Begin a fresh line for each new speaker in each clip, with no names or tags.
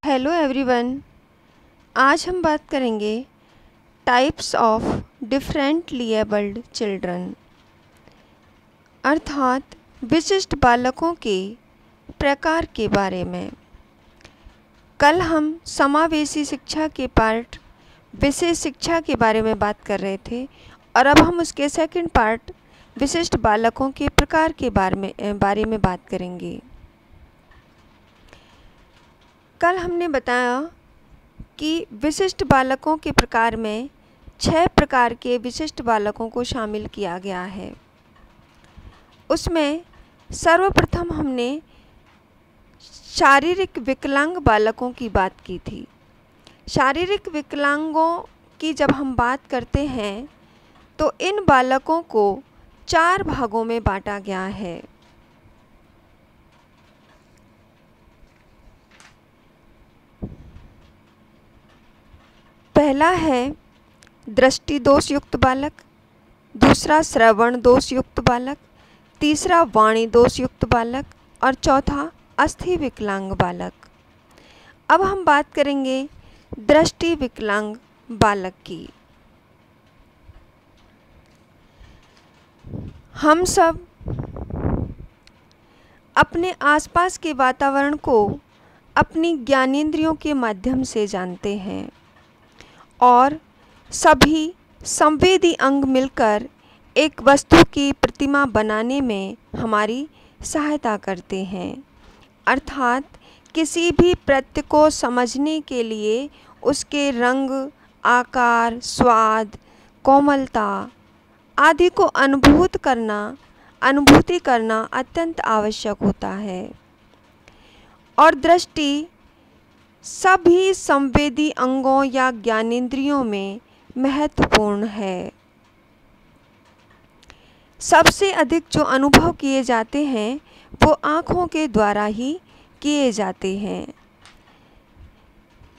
Hello everyone. आज हम बात करेंगे types of differently abled children, अर्थात विशिष्ट बालकों के प्रकार के बारे में। कल हम समावेशी शिक्षा के पार्ट विशेष शिक्षा के बारे में बात कर रहे थे और अब हम उसके सेकंड पार्ट विशिष्ट बालकों के प्रकार के बारे में बात करेंगे। कल हमने बताया कि विशिष्ट बालकों के प्रकार में 6 प्रकार के विशिष्ट बालकों को शामिल किया गया है। उसमें सर्वप्रथम हमने शारीरिक विकलांग बालकों की बात की थी। शारीरिक विकलांगों की जब हम बात करते हैं तो इन बालकों को 4 भागों में बांटा गया है। पहला है दृष्टि दोष युक्त बालक, दूसरा श्रवण दोष युक्त बालक, तीसरा वाणी दोष युक्त बालक और चौथा अस्थि विकलांग बालक। अब हम बात करेंगे दृष्टि विकलांग बालक की। हम सब अपने आसपास के वातावरण को अपनी ज्ञानेंद्रियों के माध्यम से जानते हैं और सभी संवेदी अंग मिलकर एक वस्तु की प्रतिमा बनाने में हमारी सहायता करते हैं। अर्थात किसी भी प्रत्यय को समझने के लिए उसके रंग, आकार, स्वाद, कोमलता आदि को अनुभूति करना अत्यंत आवश्यक होता है। और दृष्टि सभी संवेदी अंगों या ज्ञानेंद्रियों में महत्वपूर्ण है। सबसे अधिक जो अनुभव किए जाते हैं वो आँखों के द्वारा ही किए जाते हैं।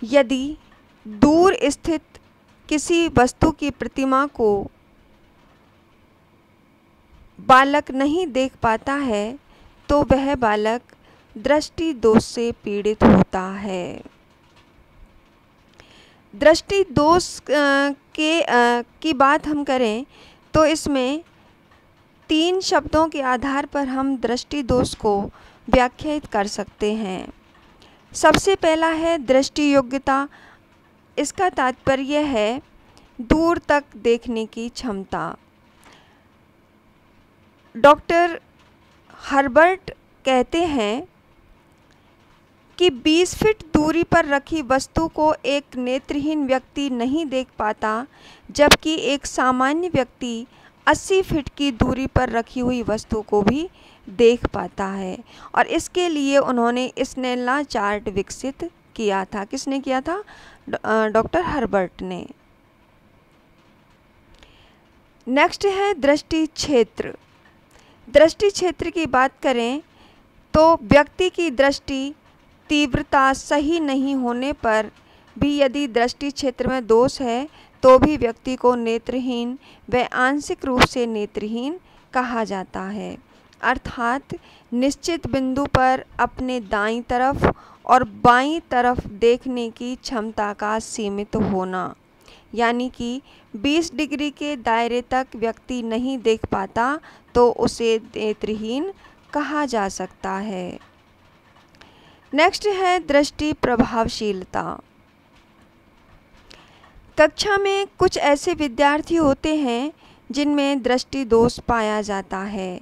यदि दूर स्थित किसी वस्तु की प्रतिमा को बालक नहीं देख पाता है तो वह बालक दृष्टि दोष से पीड़ित होता है। दृष्टि दोष की बात हम करें तो इसमें 3 शब्दों के आधार पर हम दृष्टि दोष को व्याख्यायित कर सकते हैं। सबसे पहला है दृष्टि योग्यता। इसका तात्पर्य है दूर तक देखने की क्षमता। डॉक्टर हर्बर्ट कहते हैं कि 20 फीट दूरी पर रखी वस्तु को एक नेत्रहीन व्यक्ति नहीं देख पाता, जबकि एक सामान्य व्यक्ति 80 फीट की दूरी पर रखी हुई वस्तु को भी देख पाता है। और इसके लिए उन्होंने स्नेल्ला चार्ट विकसित किया था। किसने किया था? डॉक्टर हर्बर्ट ने। नेक्स्ट है दृष्टि क्षेत्र। दृष्टि क्षेत्र की बात करें तो व्यक्ति की दृष्टि तीव्रता सही नहीं होने पर भी यदि दृष्टि क्षेत्र में दोष है तो भी व्यक्ति को नेत्रहीन व आंशिक रूप से नेत्रहीन कहा जाता है। अर्थात निश्चित बिंदु पर अपने दाईं तरफ और बाईं तरफ देखने की क्षमता का सीमित होना, यानी कि 20 डिग्री के दायरे तक व्यक्ति नहीं देख पाता तो उसे नेत्रहीन कहा जा सकता है। नेक्स्ट है दृष्टि प्रभावशीलता। कक्षा में कुछ ऐसे विद्यार्थी होते हैं जिनमें दृष्टि दोष पाया जाता है।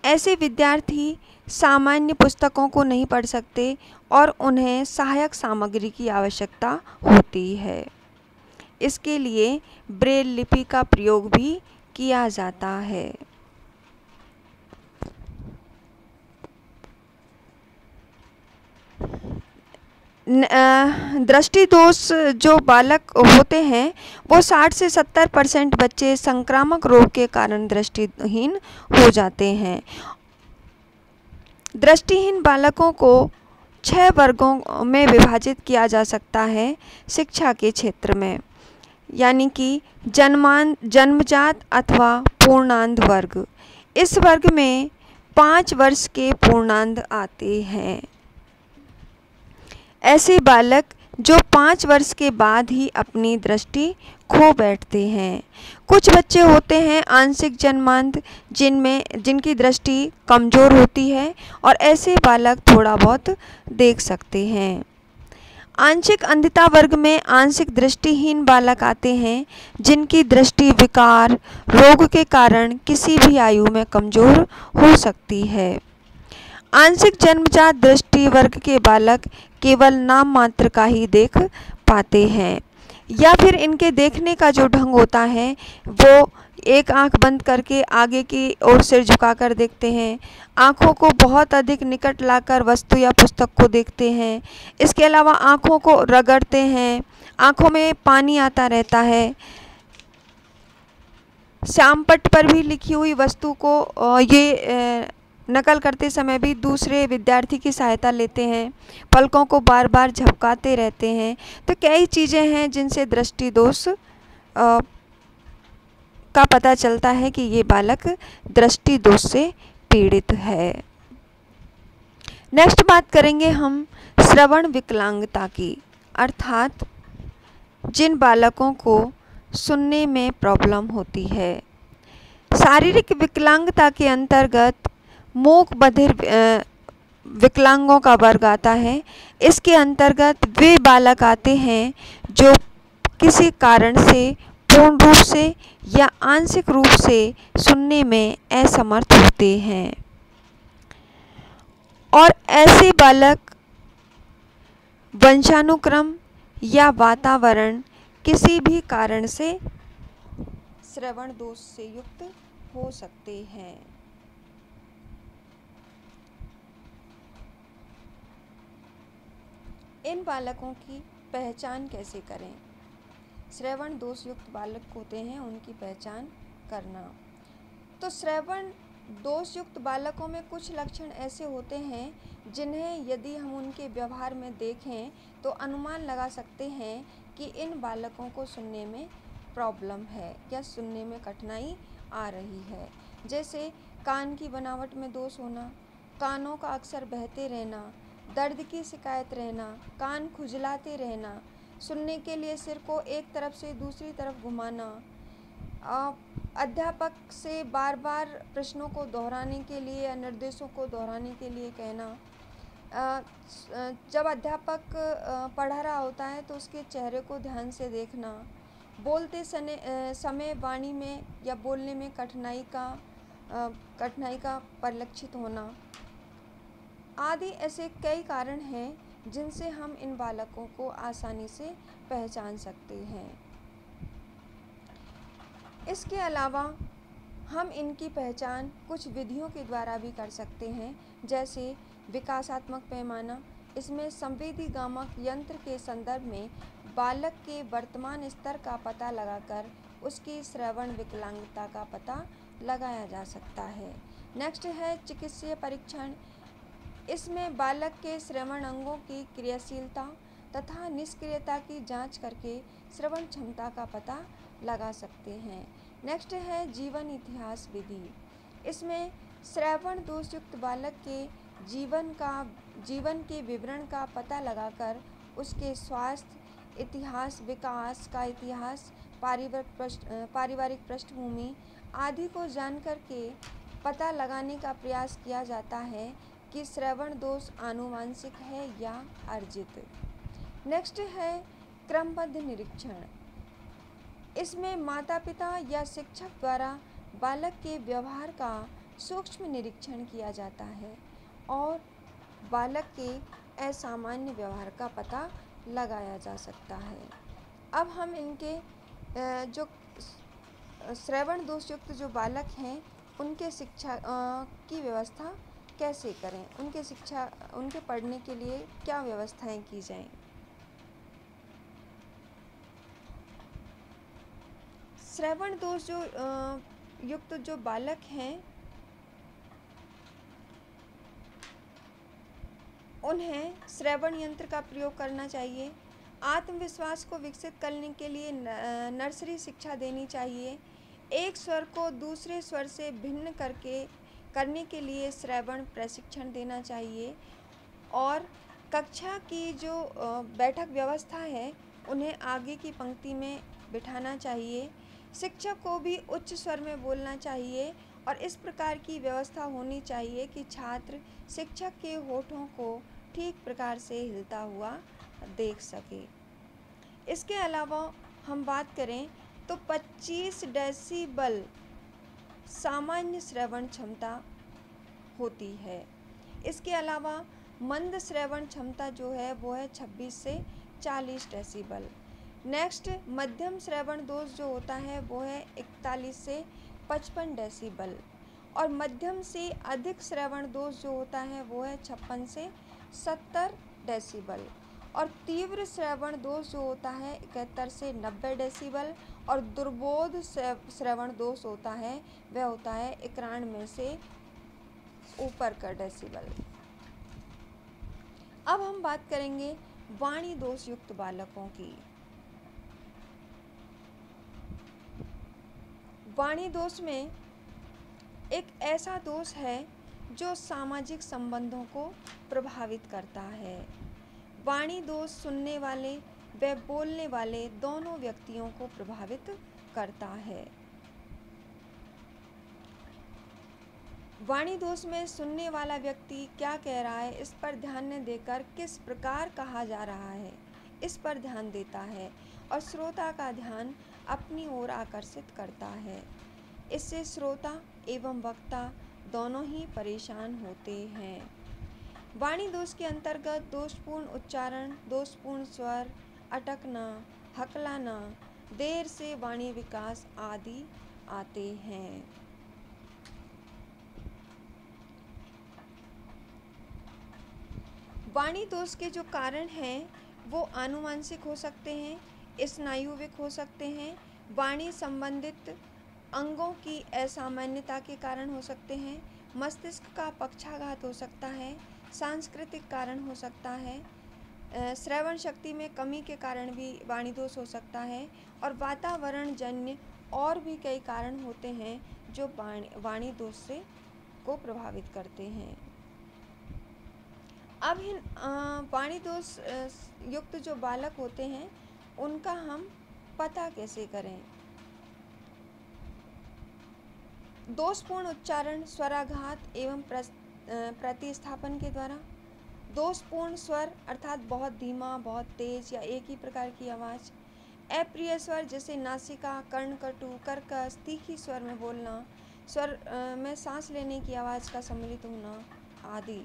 ऐसे विद्यार्थी सामान्य पुस्तकों को नहीं पढ़ सकते और उन्हें सहायक सामग्री की आवश्यकता होती है। इसके लिए ब्रेल लिपि का प्रयोग भी किया जाता है। दृष्टि दोष जो बालक होते हैं वो 60 से 70% बच्चे संक्रामक रोग के कारण दृष्टिहीन हो जाते हैं। दृष्टिहीन बालकों को 6 वर्गों में विभाजित किया जा सकता है शिक्षा के क्षेत्र में, यानी कि जन्मजात अथवा पूर्णांध वर्ग। इस वर्ग में 5 वर्ष के पूर्णांध आते हैं। ऐसे बालक जो 5 वर्ष के बाद ही अपनी दृष्टि खो बैठते हैं। कुछ बच्चे होते हैं आंशिक जन्मांध जिनकी दृष्टि कमज़ोर होती है और ऐसे बालक थोड़ा बहुत देख सकते हैं। आंशिक अंधता वर्ग में आंशिक दृष्टिहीन बालक आते हैं जिनकी दृष्टि विकार रोग के कारण किसी भी आयु में कमज़ोर हो सकती है। आंशिक जन्मजात दृष्टि वर्ग के बालक केवल नाम मात्र का ही देख पाते हैं या फिर इनके देखने का जो ढंग होता है वो एक आंख बंद करके आगे की ओर सिर झुकाकर देखते हैं, आँखों को बहुत अधिक निकट लाकर वस्तु या पुस्तक को देखते हैं। इसके अलावा आँखों को रगड़ते हैं, आँखों में पानी आता रहता है। श्यामपट्ट पर भी लिखी हुई वस्तु को ये नकल करते समय भी दूसरे विद्यार्थी की सहायता लेते हैं, पलकों को बार बार झपकाते रहते हैं। तो कई चीज़ें हैं जिनसे दृष्टि दोष का पता चलता है कि ये बालक दृष्टि दोष से पीड़ित है। नेक्स्ट बात करेंगे हम श्रवण विकलांगता की, अर्थात जिन बालकों को सुनने में प्रॉब्लम होती है। शारीरिक विकलांगता के अंतर्गत मूक बधिर विकलांगों का वर्ग आता है। इसके अंतर्गत वे बालक आते हैं जो किसी कारण से पूर्ण रूप से या आंशिक रूप से सुनने में असमर्थ होते हैं और ऐसे बालक वंशानुक्रम या वातावरण किसी भी कारण से श्रवण दोष से युक्त हो सकते हैं। इन बालकों की पहचान कैसे करें? श्रवण दोष युक्त बालक होते हैं, उनकी पहचान करना। तो श्रवण दोष युक्त बालकों में कुछ लक्षण ऐसे होते हैं जिन्हें यदि हम उनके व्यवहार में देखें तो अनुमान लगा सकते हैं कि इन बालकों को सुनने में प्रॉब्लम है या सुनने में कठिनाई आ रही है। जैसे कान की बनावट में दोष होना, कानों का अक्सर बहते रहना, दर्द की शिकायत रहना, कान खुजलाते रहना, सुनने के लिए सिर को एक तरफ से दूसरी तरफ घुमाना, अध्यापक से बार बार प्रश्नों को दोहराने के लिए या निर्देशों को दोहराने के लिए कहना, जब अध्यापक पढ़ा रहा होता है तो उसके चेहरे को ध्यान से देखना, बोलते समय वाणी में या बोलने में कठिनाई का परिलक्षित होना आदि ऐसे कई कारण हैं जिनसे हम इन बालकों को आसानी से पहचान सकते हैं। इसके अलावा हम इनकी पहचान कुछ विधियों के द्वारा भी कर सकते हैं, जैसे विकासात्मक पैमाना। इसमें संवेदी गामक यंत्र के संदर्भ में बालक के वर्तमान स्तर का पता लगाकर उसकी श्रवण विकलांगता का पता लगाया जा सकता है। नेक्स्ट है चिकित्सीय परीक्षण। इसमें बालक के श्रवण अंगों की क्रियाशीलता तथा निष्क्रियता की जांच करके श्रवण क्षमता का पता लगा सकते हैं। नेक्स्ट है जीवन इतिहास विधि। इसमें श्रवण दोषयुक्त बालक के जीवन के विवरण का पता लगाकर उसके स्वास्थ्य, इतिहास, विकास का इतिहास, पारिवारिक पृष्ठभूमि आदि को जानकर के पता लगाने का प्रयास किया जाता है कि श्रवण दोष आनुवांशिक है या अर्जित। नेक्स्ट है क्रमबद्ध निरीक्षण। इसमें माता पिता या शिक्षक द्वारा बालक के व्यवहार का सूक्ष्म निरीक्षण किया जाता है और बालक के असामान्य व्यवहार का पता लगाया जा सकता है। अब हम इनके जो श्रवण दोषयुक्त जो बालक हैं उनके शिक्षा की व्यवस्था कैसे करें, उनके पढ़ने के लिए क्या व्यवस्थाएं की जाएं। श्रवण दोष युक्त जो बालक हैं उन्हें श्रवण यंत्र का प्रयोग करना चाहिए। आत्मविश्वास को विकसित करने के लिए नर्सरी शिक्षा देनी चाहिए। एक स्वर को दूसरे स्वर से भिन्न करने के लिए श्रवण प्रशिक्षण देना चाहिए और कक्षा की जो बैठक व्यवस्था है उन्हें आगे की पंक्ति में बिठाना चाहिए। शिक्षक को भी उच्च स्वर में बोलना चाहिए और इस प्रकार की व्यवस्था होनी चाहिए कि छात्र शिक्षक के होठों को ठीक प्रकार से हिलता हुआ देख सके। इसके अलावा हम बात करें तो 25 डेसिबल सामान्य श्रवण क्षमता होती है। इसके अलावा मंद श्रवण क्षमता जो है वो है 26 से 40 डेसिबल। नेक्स्ट मध्यम श्रवण दोष जो होता है वो है 41 से 55 डेसिबल और मध्यम से अधिक श्रवण दोष जो होता है वो है 56 से 70 डेसिबल और तीव्र श्रवण दोष जो होता है 71 से 90 डेसिबल और दुर्बोध श्रवण दोष होता है वह होता है 91 से ऊपर का डेसिबल। अब हम बात करेंगे वाणी दोष युक्त बालकों की। वाणी दोष में एक ऐसा दोष है जो सामाजिक संबंधों को प्रभावित करता है। वाणी दोष सुनने वाले व बोलने वाले दोनों व्यक्तियों को प्रभावित करता है। वाणी दोष में सुनने वाला व्यक्ति क्या कह रहा है इस पर ध्यान न देकर किस प्रकार कहा जा रहा है इस पर ध्यान देता है और श्रोता का ध्यान अपनी ओर आकर्षित करता है। इससे श्रोता एवं वक्ता दोनों ही परेशान होते हैं। वाणी दोष के अंतर्गत दोषपूर्ण उच्चारण, दोषपूर्ण स्वर, अटकना, हकलाना, देर से वाणी विकास आदि आते हैं। वाणी दोष के जो कारण हैं वो आनुवांशिक हो सकते हैं, स्नायुविक हो सकते हैं, वाणी संबंधित अंगों की असामान्यता के कारण हो सकते हैं, मस्तिष्क का पक्षाघात हो सकता है, सांस्कृतिक कारण हो सकता है, श्रवण शक्ति में कमी के कारण भी वाणी दोष हो सकता है और वातावरण जन्य और भी कई कारण होते हैं जो वाणी दोष से को प्रभावित करते हैं। अब इन वाणी दोष युक्त जो बालक होते हैं उनका हम पता कैसे करें। दोषपूर्ण उच्चारण, स्वराघात एवं प्रतिस्थापन के द्वारा। दोषपूर्ण स्वर अर्थात बहुत धीमा, बहुत तेज या एक ही प्रकार की आवाज़। अप्रिय स्वर जैसे नासिका, कर्णकटु, कर्कश, तीखी स्वर में बोलना, स्वर में सांस लेने की आवाज़ का सम्मिलित होना आदि।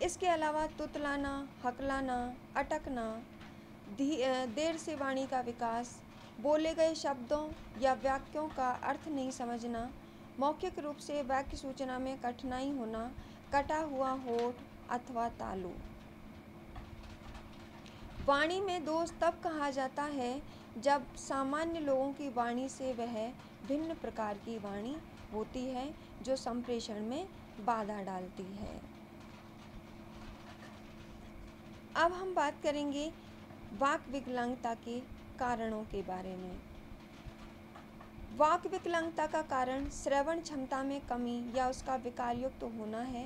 इसके अलावा तुतलाना, हकलाना, अटकना, देर से वाणी का विकास, बोले गए शब्दों या वाक्यों का अर्थ नहीं समझना, मौखिक रूप से वाक्य सूचना में कठिनाई होना, कटा हुआ होठ अथवा तालु। वाणी में दोष तब कहा जाता है जब सामान्य लोगों की वाणी से वह भिन्न प्रकार की वाणी होती है जो संप्रेषण में बाधा डालती है। अब हम बात करेंगे वाक विकलांगता के कारणों के बारे में। वाक विकलांगता का कारण श्रवण क्षमता में कमी या उसका विकारयुक्त होना है।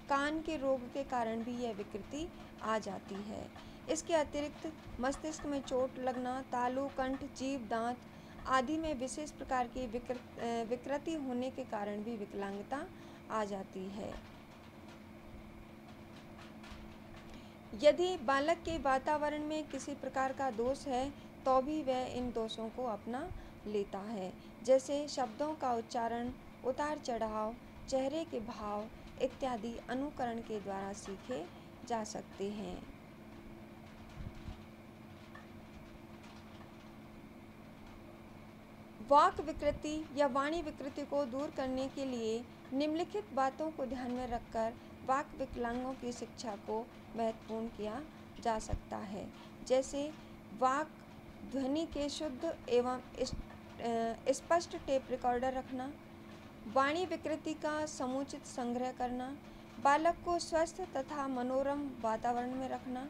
कान के रोग के कारण भी यह विकृति आ जाती है। इसके अतिरिक्त मस्तिष्क में चोट लगना, तालु, कंठ, जीभ, दांत आदि में विशेष प्रकार की विकृति होने के कारण भी विकलांगता आ जाती है। यदि बालक के वातावरण में किसी प्रकार का दोष है तो भी वह इन दोषों को अपना लेता है, जैसे शब्दों का उच्चारण, उतार चढ़ाव, चेहरे के भाव इत्यादि अनुकरण के द्वारा सीखे जा सकते हैं। वाक विकृति या वाणी विकृति को दूर करने के लिए निम्नलिखित बातों को ध्यान में रखकर वाक विकलांगों की शिक्षा को महत्वपूर्ण किया जा सकता है, जैसे वाक ध्वनि के शुद्ध एवं स्पष्ट टेप रिकॉर्डर रखना, वाणी विकृति का समुचित संग्रह करना, बालक को स्वस्थ तथा मनोरम वातावरण में रखना,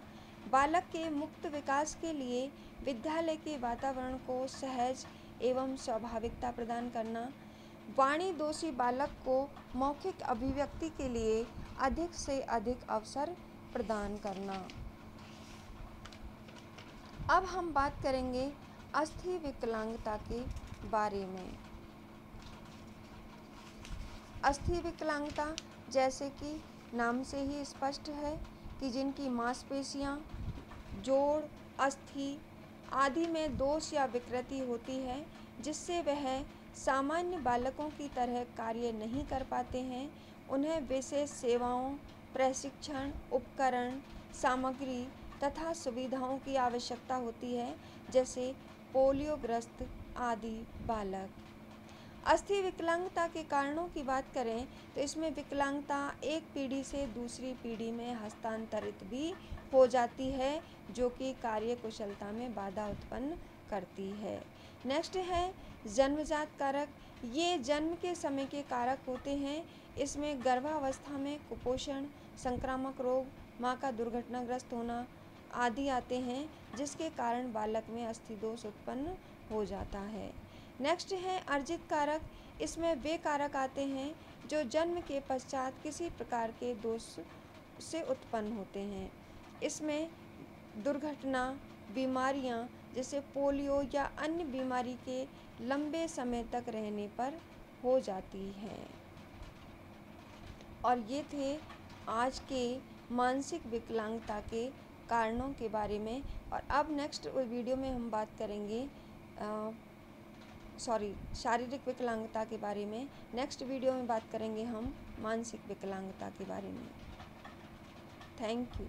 बालक के मुक्त विकास के लिए विद्यालय के वातावरण को सहज एवं स्वाभाविकता प्रदान करना, वाणी दोषी बालक को मौखिक अभिव्यक्ति के लिए अधिक से अधिक अवसर प्रदान करना। अब हम बात करेंगे अस्थि विकलांगता के बारे में। अस्थि विकलांगता जैसे कि नाम से ही स्पष्ट है कि जिनकी मांसपेशियां, जोड़, अस्थि आदि में दोष या विकृति होती है, जिससे वह सामान्य बालकों की तरह कार्य नहीं कर पाते हैं, उन्हें विशेष सेवाओं, प्रशिक्षण, उपकरण, सामग्री तथा सुविधाओं की आवश्यकता होती है, जैसे पोलियोग्रस्त आदि बालक। अस्थि विकलांगता के कारणों की बात करें तो इसमें विकलांगता एक पीढ़ी से दूसरी पीढ़ी में हस्तांतरित भी हो जाती है, जो कि कार्य कुशलता में बाधा उत्पन्न करती है। नेक्स्ट है जन्मजात कारक। ये जन्म के समय के कारक होते हैं। इसमें गर्भावस्था में कुपोषण, संक्रामक रोग, माँ का दुर्घटनाग्रस्त होना आदि आते हैं, जिसके कारण बालक में अस्थि दोष उत्पन्न हो जाता है। नेक्स्ट है अर्जित कारक। इसमें वे कारक आते हैं जो जन्म के पश्चात किसी प्रकार के दोष से उत्पन्न होते हैं। इसमें दुर्घटना, बीमारियां जैसे पोलियो या अन्य बीमारी के लंबे समय तक रहने पर हो जाती हैं। और ये थे आज के मानसिक विकलांगता के कारणों के बारे में। और अब नेक्स्ट वीडियो में हम बात करेंगे शारीरिक विकलांगता के बारे में। नेक्स्ट वीडियो में बात करेंगे हम मानसिक विकलांगता के बारे में। Thank you.